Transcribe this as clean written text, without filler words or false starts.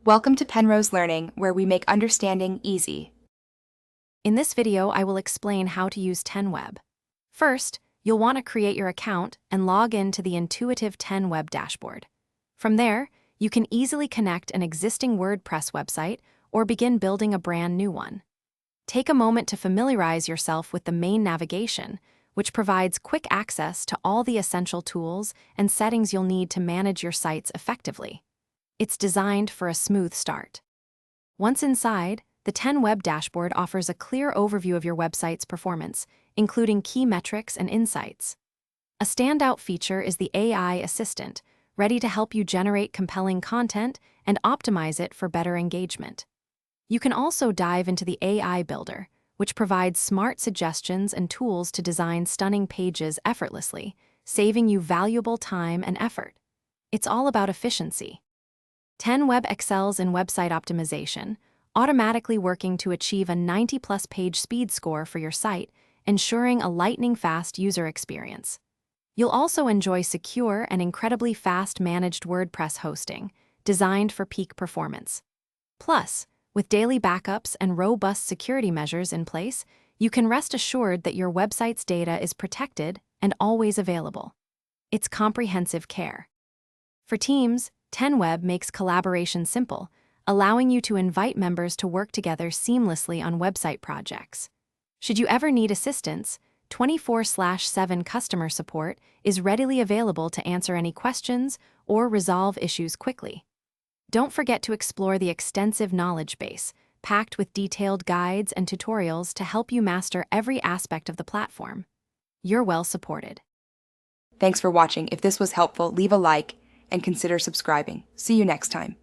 Welcome to Penrose Learning, where we make understanding easy. In this video, I will explain how to use TenWeb. First, you'll want to create your account and log in to the intuitive TenWeb dashboard. From there, you can easily connect an existing WordPress website or begin building a brand new one. Take a moment to familiarize yourself with the main navigation, which provides quick access to all the essential tools and settings you'll need to manage your sites effectively. It's designed for a smooth start. Once inside, the TenWeb dashboard offers a clear overview of your website's performance, including key metrics and insights. A standout feature is the AI assistant, ready to help you generate compelling content and optimize it for better engagement. You can also dive into the AI Builder, which provides smart suggestions and tools to design stunning pages effortlessly, saving you valuable time and effort. It's all about efficiency. TenWeb excels in website optimization, automatically working to achieve a 90+ page speed score for your site, ensuring a lightning-fast user experience. You'll also enjoy secure and incredibly fast managed WordPress hosting, designed for peak performance. Plus, with daily backups and robust security measures in place, you can rest assured that your website's data is protected and always available. It's comprehensive care. For teams, TenWeb makes collaboration simple, allowing you to invite members to work together seamlessly on website projects. Should you ever need assistance, 24/7 customer support is readily available to answer any questions or resolve issues quickly. Don't forget to explore the extensive knowledge base, packed with detailed guides and tutorials to help you master every aspect of the platform. You're well supported. Thanks for watching. If this was helpful, leave a like and consider subscribing. See you next time.